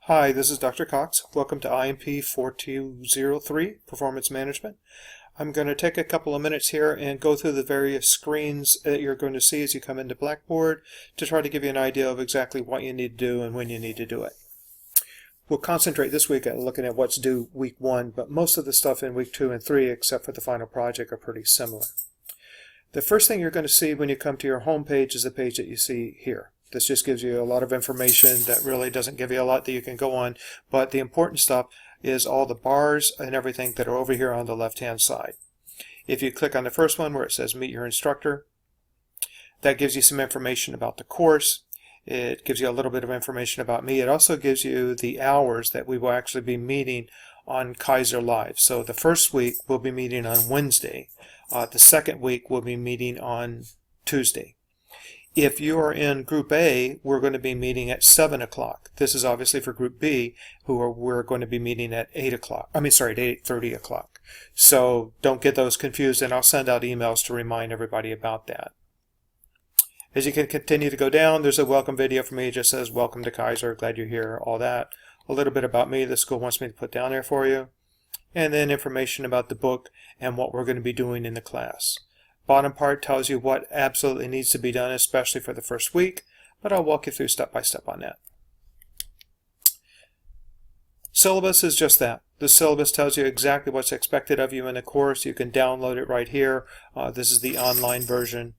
Hi, this is Dr. Cox. Welcome to IMP 4203, Performance Management. I'm going to take a couple of minutes here and go through the various screens that you're going to see as you come into Blackboard to try to give you an idea of exactly what you need to do and when you need to do it. We'll concentrate this week on looking at what's due week 1, but most of the stuff in week 2 and 3, except for the final project, are pretty similar. The first thing you're going to see when you come to your home page is the page that you see here. This just gives you a lot of information that really doesn't give you a lot that you can go on, but the important stuff is all the bars and everything that are over here on the left-hand side. If you click on the first one where it says Meet Your Instructor, that gives you some information about the course. It gives you a little bit of information about me. It also gives you the hours that we will actually be meeting on Kaiser Live. So the first week we'll be meeting on Wednesday. The second week we'll be meeting on Tuesday. If you are in Group A, we're going to be meeting at 7 o'clock. This is obviously for Group B, we're going to be meeting at 8 o'clock. At 8:30 o'clock. So don't get those confused, and I'll send out emails to remind everybody about that. As you can continue to go down, there's a welcome video for me. It just says, "Welcome to Kaiser, glad you're here," all that. A little bit about me, the school wants me to put down there for you. And then information about the book and what we're going to be doing in the class. Bottom part tells you what absolutely needs to be done, especially for the first week, but I'll walk you through step by step on that. Syllabus is just that. The syllabus tells you exactly what's expected of you in the course. You can download it right here. This is the online version.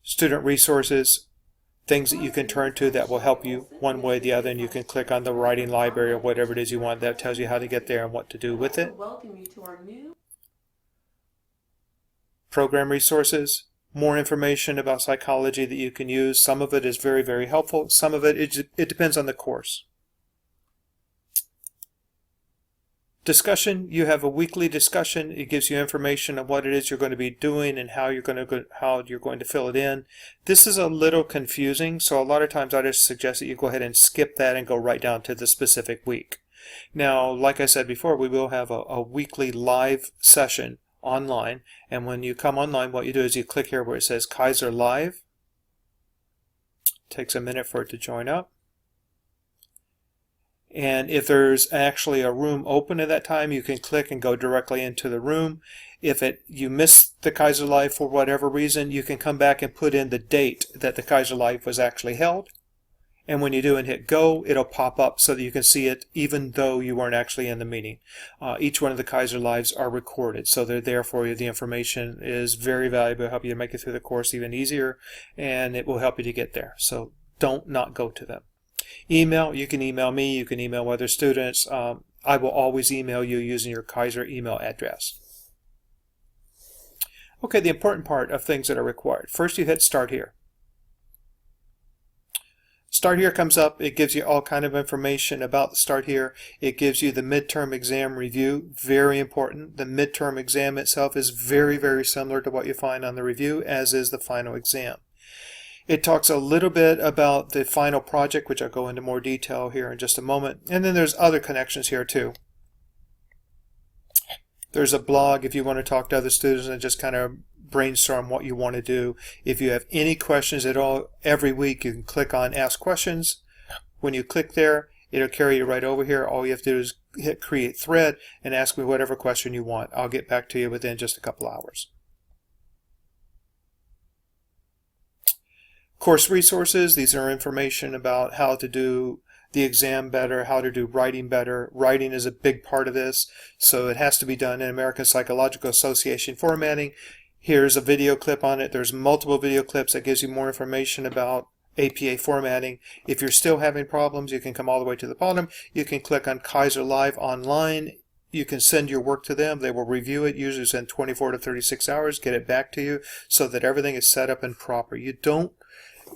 Student resources, things that you can turn to that will help you one way or the other, and you can click on the writing library or whatever it is you want. That tells you how to get there and what to do with it. Welcome you to our new Program resources, more information about psychology that you can use. Some of it is very, very helpful. Some of it depends on the course. Discussion, you have a weekly discussion. It gives you information on what it is you're going to be doing and how you're going to fill it in. This is a little confusing, so a lot of times I just suggest that you go ahead and skip that and go right down to the specific week. Now, like I said before, we will have a weekly live session online, and when you come online, what you do is you click here where it says Kaiser Live. Takes a minute for it to join up. And if there's actually a room open at that time, you can click and go directly into the room. If you miss the Kaiser Live for whatever reason, you can come back and put in the date that the Kaiser Live was actually held. And when you do and hit go, it'll pop up so that you can see it even though you weren't actually in the meeting. Each one of the Kaiser Lives are recorded, so they're there for you. The information is very valuable. It'll help you to make it through the course even easier, and it will help you to get there. So don't not go to them. Email, you can email me, you can email other students. I will always email you using your Kaiser email address. Okay, the important part of things that are required. First, you hit Start Here. Start Here comes up. It gives you all kind of information about the Start Here. It gives you the midterm exam review. Very important. The midterm exam itself is very, very similar to what you find on the review, as is the final exam. It talks a little bit about the final project, which I'll go into more detail here in just a moment. And then there's other connections here too. There's a blog if you want to talk to other students and just kind of brainstorm what you want to do. If you have any questions at all, every week you can click on Ask Questions. When you click there, it'll carry you right over here. All you have to do is hit Create Thread and ask me whatever question you want. I'll get back to you within just a couple hours. Course resources, these are information about how to do the exam better, how to do writing better. Writing is a big part of this, so it has to be done in American Psychological Association formatting. Here's a video clip on it. There's multiple video clips that gives you more information about APA formatting. If you're still having problems, you can come all the way to the bottom. You can click on Kaiser Live Online. You can send your work to them. They will review it, usually in 24 to 36 hours, get it back to you so that everything is set up and proper.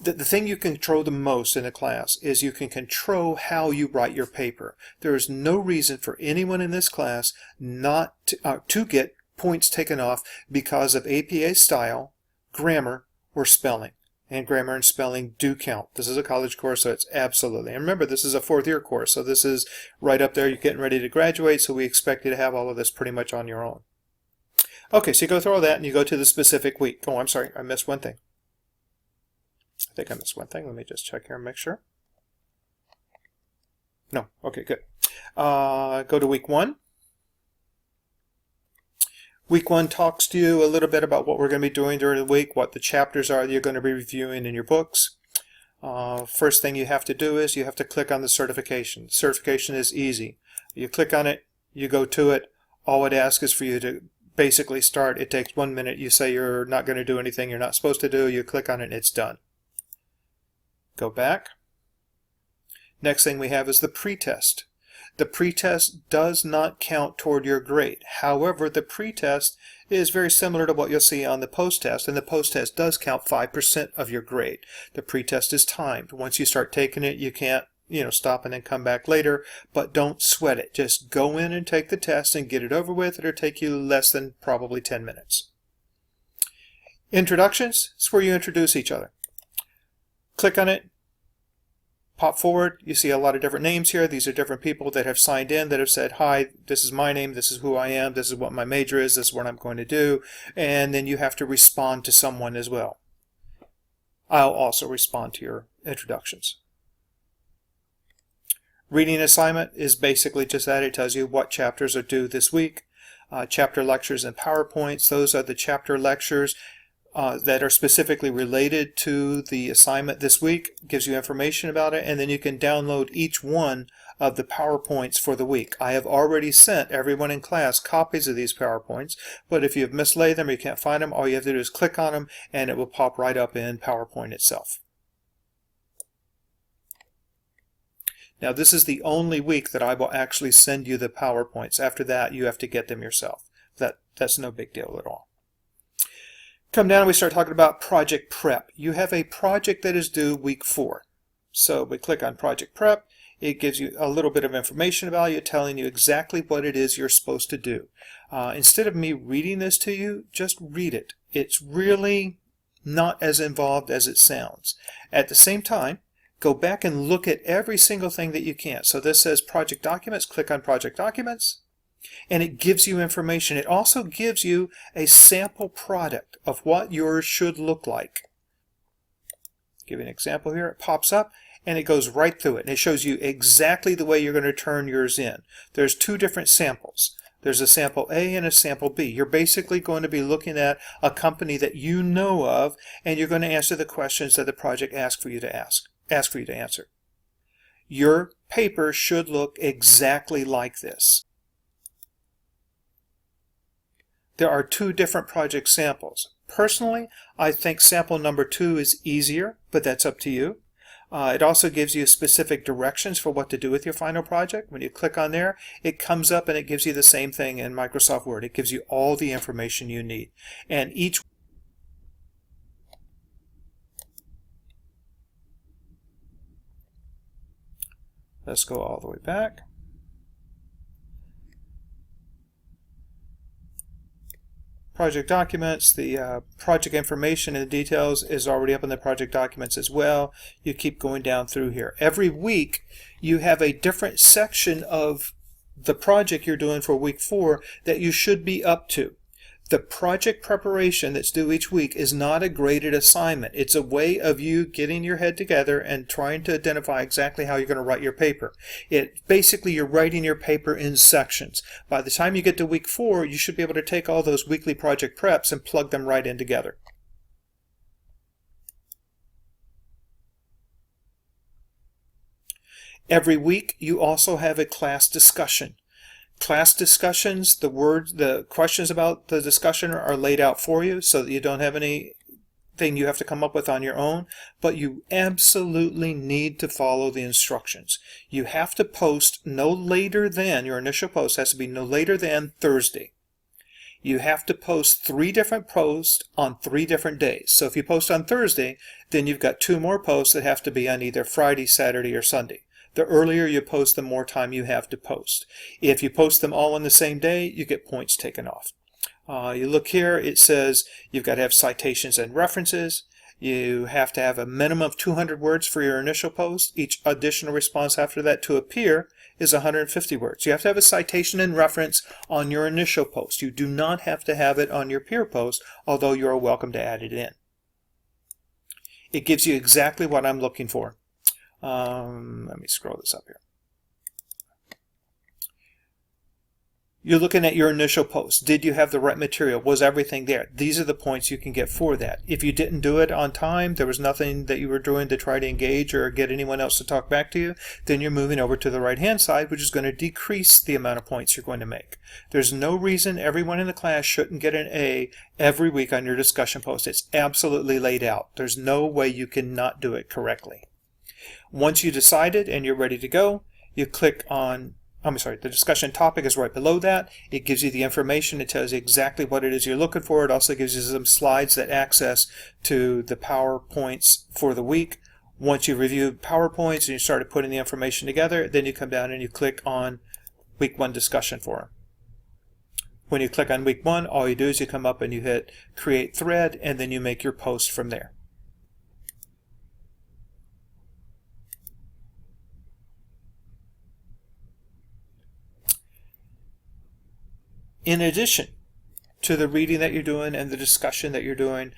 The thing you control the most in a class is you can control how you write your paper. There is no reason for anyone in this class not to get points taken off because of APA style, grammar, or spelling. And grammar and spelling do count. This is a college course, so it's absolutely. And remember, this is a fourth-year course, so this is right up there. You're getting ready to graduate, so we expect you to have all of this pretty much on your own. Okay, so you go through all that, and you go to the specific week. Oh, I'm sorry, I missed one thing. I think I missed one thing. Let me just check here and make sure. No? Okay, good. Go to week 1. Week 1 talks to you a little bit about what we're going to be doing during the week, what the chapters are that you're going to be reviewing in your books. First thing you have to do is you have to click on the certification. Certification is easy. You click on it, you go to it. All it asks is for you to basically start. It takes 1 minute. You say you're not going to do anything you're not supposed to do. You click on it and it's done. Go back. Next thing we have is the pretest. The pretest does not count toward your grade. However, the pretest is very similar to what you'll see on the post-test, and the post-test does count 5% of your grade. The pretest is timed. Once you start taking it, you can't, stop and then come back later, but don't sweat it. Just go in and take the test and get it over with. It'll take you less than probably 10 minutes. Introductions is where you introduce each other. Click on it. Pop forward, you see a lot of different names here. These are different people that have signed in that have said, hi, this is my name, this is who I am, this is what my major is, this is what I'm going to do. And then you have to respond to someone as well. I'll also respond to your introductions. Reading assignment is basically just that. It tells you what chapters are due this week. Chapter lectures and PowerPoints, those are the chapter lectures that are specifically related to the assignment this week. Gives you information about it, and then you can download each one of the PowerPoints for the week. I have already sent everyone in class copies of these PowerPoints, but if you've mislaid them or you can't find them, all you have to do is click on them and it will pop right up in PowerPoint itself. Now this is the only week that I will actually send you the PowerPoints. After that you have to get them yourself. That's no big deal at all. Come down and we start talking about project prep. You have a project that is due week 4. So we click on project prep. It gives you a little bit of information about you, telling you exactly what it is you're supposed to do. Instead of me reading this to you, just read it. It's really not as involved as it sounds. At the same time, go back and look at every single thing that you can. So this says project documents. Click on project documents. And it gives you information. It also gives you a sample product of what yours should look like. Give you an example here. It pops up and it goes right through it. And it shows you exactly the way you're going to turn yours in. There's 2 different samples. There's a sample A and a sample B. You're basically going to be looking at a company that you know of, and you're going to answer the questions that the project asks for you to answer. Your paper should look exactly like this. There are 2 different project samples. Personally, I think sample number 2 is easier, but that's up to you. It also gives you specific directions for what to do with your final project. When you click on there, it comes up and it gives you the same thing in Microsoft Word. It gives you all the information you need. And each Let's go all the way back. Project documents, the project information and the details is already up in the project documents as well. You keep going down through here. Every week you have a different section of the project you're doing for week 4 that you should be up to. The project preparation that's due each week is not a graded assignment. It's a way of you getting your head together and trying to identify exactly how you're going to write your paper. Basically, you're writing your paper in sections. By the time you get to week 4, you should be able to take all those weekly project preps and plug them right in together. Every week, you also have a class discussion. Class discussions, the questions about the discussion are laid out for you so that you don't have anything you have to come up with on your own, but you absolutely need to follow the instructions. You have to post no later than, your initial post has to be no later than Thursday. You have to post 3 different posts on 3 different days. So if you post on Thursday, then you've got 2 more posts that have to be on either Friday, Saturday, or Sunday. The earlier you post, the more time you have to post. If you post them all on the same day, you get points taken off. You look here, it says you've got to have citations and references. You have to have a minimum of 200 words for your initial post. Each additional response after that to appear is 150 words. You have to have a citation and reference on your initial post. You do not have to have it on your peer post, although you are welcome to add it in. It gives you exactly what I'm looking for. Let me scroll this up here. You're looking at your initial post. Did you have the right material? Was everything there? These are the points you can get for that. If you didn't do it on time, there was nothing that you were doing to try to engage or get anyone else to talk back to you, then you're moving over to the right-hand side, which is going to decrease the amount of points you're going to make. There's no reason everyone in the class shouldn't get an A every week on your discussion post. It's absolutely laid out. There's no way you can not do it correctly. Once you decided and you're ready to go, you click on the discussion topic is right below that. It gives you the information. It tells you exactly what it is you're looking for. It also gives you some slides that access to the PowerPoints for the week. Once you've reviewed PowerPoints and you started putting the information together, then you come down and you click on Week 1 Discussion Forum. When you click on Week 1, all you do is you come up and you hit Create Thread, and then you make your post from there. In addition to the reading that you're doing and the discussion that you're doing,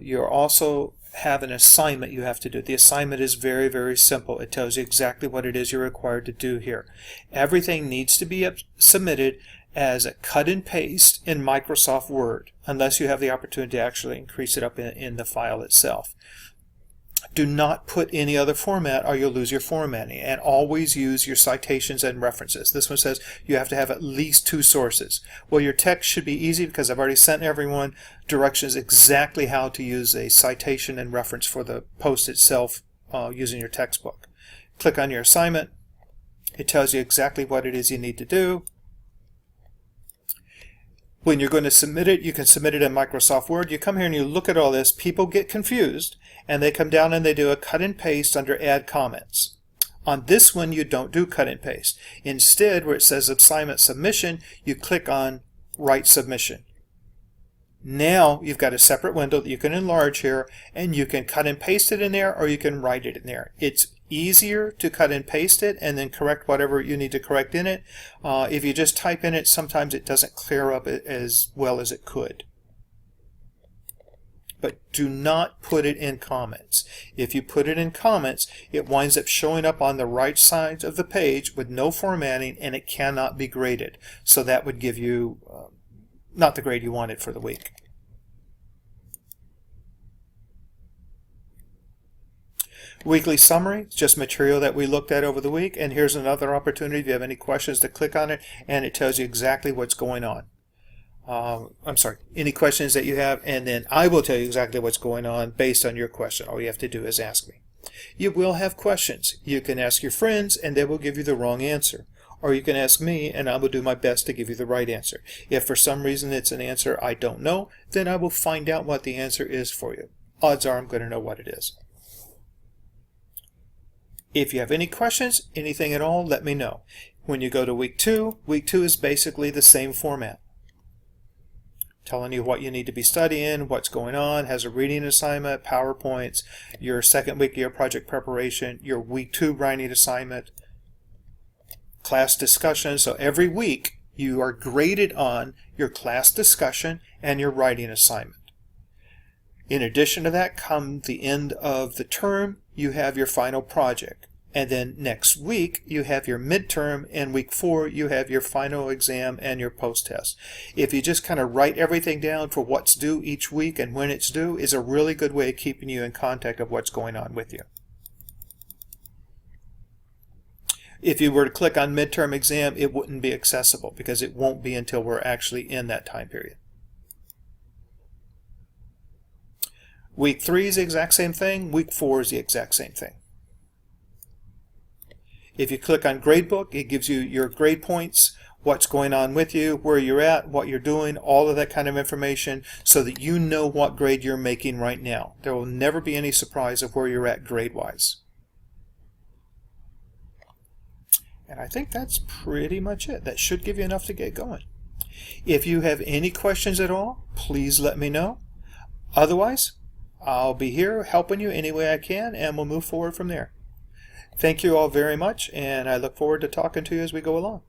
you also have an assignment you have to do. The assignment is very, very simple. It tells you exactly what it is you're required to do here. Everything needs to be submitted as a cut and paste in Microsoft Word, unless you have the opportunity to actually increase it up in the file itself. Do not put any other format or you'll lose your formatting, and always use your citations and references. This one says you have to have at least 2 sources. Well, your text should be easy because I've already sent everyone directions exactly how to use a citation and reference for the post itself using your textbook. Click on your assignment. It tells you exactly what it is you need to do. When you're going to submit it, you can submit it in Microsoft Word. You come here and you look at all this. People get confused, and they come down and they do a cut and paste under Add Comments. On this one, you don't do cut and paste. Instead, where it says Assignment Submission, you click on Write Submission. Now you've got a separate window that you can enlarge here, and you can cut and paste it in there, or you can write it in there. It's easier to cut and paste it and then correct whatever you need to correct in it. If you just type in it, sometimes it doesn't clear up as well as it could. But do not put it in comments. If you put it in comments, it winds up showing up on the right side of the page with no formatting, and it cannot be graded. So that would give you not the grade you wanted for the week. Weekly summary, just material that we looked at over the week, and here's another opportunity if you have any questions to click on it, and it tells you exactly what's going on. Any questions that you have, and then I will tell you exactly what's going on based on your question. All you have to do is ask me. You will have questions. You can ask your friends and they will give you the wrong answer. Or you can ask me and I will do my best to give you the right answer. If for some reason it's an answer I don't know, then I will find out what the answer is for you. Odds are I'm going to know what it is. If you have any questions, anything at all, let me know. When you go to week 2 is basically the same format. Telling you what you need to be studying, what's going on, has a reading assignment, PowerPoints, your second week of your project preparation, your week 2 writing assignment, class discussion. So every week you are graded on your class discussion and your writing assignment. In addition to that, come the end of the term, you have your final project. And then next week, you have your midterm, and week 4, you have your final exam and your post-test. If you just kind of write everything down for what's due each week and when it's due, is a really good way of keeping you in contact of what's going on with you. If you were to click on midterm exam, it wouldn't be accessible because it won't be until we're actually in that time period. Week 3 is the exact same thing. Week 4 is the exact same thing. If you click on Gradebook, it gives you your grade points, what's going on with you, where you're at, what you're doing, all of that kind of information so that you know what grade you're making right now. There will never be any surprise of where you're at grade-wise. And I think that's pretty much it. That should give you enough to get going. If you have any questions at all, please let me know. Otherwise, I'll be here helping you any way I can, and we'll move forward from there. Thank you all very much, and I look forward to talking to you as we go along.